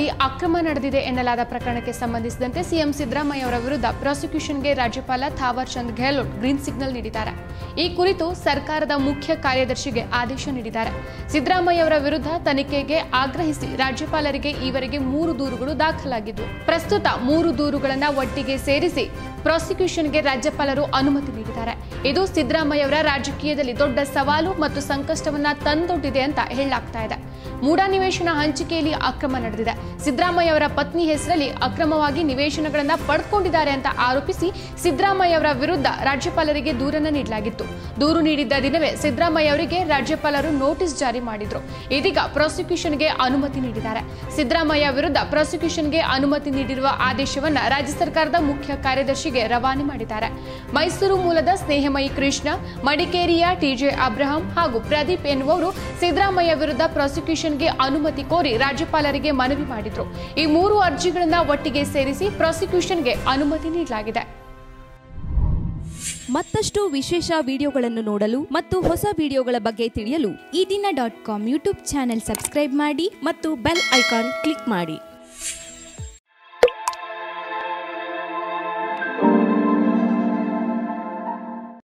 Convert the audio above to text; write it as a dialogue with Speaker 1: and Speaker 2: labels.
Speaker 1: ರಾಜ್ಯಪಾಲರಲ್ಲಿ ಅಕ್ರಮ ನಡೆದಿದೆ ಎನ್ನಲಾದ ಪ್ರಕರಣಕ್ಕೆ ಸಂಬಂಧಿಸಿದಂತೆ ಸಿಎಂ ಸಿದ್ದರಾಮಯ್ಯ ಅವರ ವಿರುದ್ಧ ಪ್ರಾಸಿಕ್ಯೂಷನ್ಗೆ ರಾಜ್ಯಪಾಲ ಥಾವರ್ ಚಂದ್ ಗೆಹ್ಲೋಟ್ ಗ್ರೀನ್ ಸಿಗ್ನಲ್ ನೀಡಿದ್ದಾರೆ. ಈ ಕುರಿತು ಸರ್ಕಾರದ ಮುಖ್ಯ ಕಾರ್ಯದರ್ಶಿಗೆ ಆದೇಶ ನೀಡಿದ್ದಾರೆ. ಸಿದ್ದರಾಮಯ್ಯ ಅವರ ವಿರುದ್ಧ ತನಿಖೆಗೆ ಆಗ್ರಹಿಸಿ ರಾಜ್ಯಪಾಲರಿಗೆ ಈವರೆಗೆ 3 ದೂರುಗಳು ದಾಖಲಾಗಿದ್ದು, ಪ್ರಸ್ತುತ 3 ದೂರುಗಳನ್ನು ಒಟ್ಟಿಗೆ ಸೇರಿಸಿ ಪ್ರಾಸಿಕ್ಯೂಷನ್ಗೆ ರಾಜ್ಯಪಾಲರು ಅನುಮತಿ ನೀಡಿದ್ದಾರೆ. ಇದು ಸಿದ್ದರಾಮಯ್ಯ ಅವರ ರಾಜಕೀಯದಲ್ಲಿ ದೊಡ್ಡ ಸವಾಲು ಮತ್ತು ಸಂಕಷ್ಟವನ್ನ ತಂದೊಡ್ಡಿದೆ ಅಂತ ಹೇಳಲಾಗ್ತಾ ಇದೆ. ಮೂಡ ನಿವೇಶನ ಹಂಚಿಕೆಯಲ್ಲಿ ಅಕ್ರಮ ನಡೆದಿದೆ. ಸಿದ್ದರಾಮಯ್ಯ ಅವರ ಪತ್ನಿ ಹೆಸರಲ್ಲಿ ಅಕ್ರಮವಾಗಿ ನಿವೇಶನಗಳನ್ನು ಪಡೆದುಕೊಂಡಿದ್ದಾರೆ ಅಂತ ಆರೋಪಿಸಿ ಸಿದ್ದರಾಮಯ್ಯ ಅವರ ವಿರುದ್ಧ ರಾಜ್ಯಪಾಲರಿಗೆ ದೂರನ್ನು ನೀಡಲಾಗಿತ್ತು. ದೂರು ನೀಡಿದ್ದ ದಿನವೇ ಸಿದ್ದರಾಮಯ್ಯ ಅವರಿಗೆ ರಾಜ್ಯಪಾಲರು ನೋಟಿಸ್ ಜಾರಿ ಮಾಡಿದ್ರು. ಇದೀಗ ಪ್ರಾಸಿಕ್ಯೂಷನ್ಗೆ ಅನುಮತಿ ನೀಡಿದ್ದಾರೆ. ಸಿದ್ದರಾಮಯ್ಯ ವಿರುದ್ಧ ಪ್ರಾಸಿಕ್ಯೂಷನ್ಗೆ ಅನುಮತಿ ನೀಡಿರುವ ಆದೇಶವನ್ನ ರಾಜ್ಯ ಸರ್ಕಾರದ ಮುಖ್ಯ ಕಾರ್ಯದರ್ಶಿಗೆ ರವಾನೆ ಮಾಡಿದ್ದಾರೆ. ಮೈಸೂರು ಮೂಲದ ಸ್ನೇಹಮಯಿ ಕೃಷ್ಣ, ಮಡಿಕೇರಿಯ ಟಿಜೆ ಅಬ್ರಹಾಂ ಹಾಗೂ ಪ್ರದೀಪ್ ಎನ್ನುವವರು ಸಿದ್ದರಾಮಯ್ಯ ವಿರುದ್ಧ ಪ್ರಾಸಿಕ್ಯೂಷನ್ಗೆ ಅನುಮತಿ ಕೋರಿ ರಾಜ್ಯಪಾಲರಿಗೆ ಮನವಿ ಮಾಡಿದ್ರು. ಈ 3 ಅರ್ಜಿಗಳನ್ನು ಒಟ್ಟಿಗೆ ಸೇರಿಸಿ ಪ್ರಾಸಿಕ್ಯೂಷನ್ಗೆ ಅನುಮತಿ ನೀಡಲಾಗಿದೆ.
Speaker 2: ಮತ್ತಷ್ಟು ವಿಶೇಷ ವಿಡಿಯೋಗಳನ್ನು ನೋಡಲು ಮತ್ತು ಹೊಸ ವಿಡಿಯೋಗಳ ಬಗ್ಗೆ ತಿಳಿಯಲು
Speaker 3: ಈ ದಿನ .com ಯೂಟ್ಯೂಬ್ ಚಾನೆಲ್ ಸಬ್ಸ್ಕ್ರೈಬ್ ಮಾಡಿ
Speaker 2: ಮತ್ತು ಬೆಲ್ ಐಕಾನ್ ಕ್ಲಿಕ್ ಮಾಡಿ.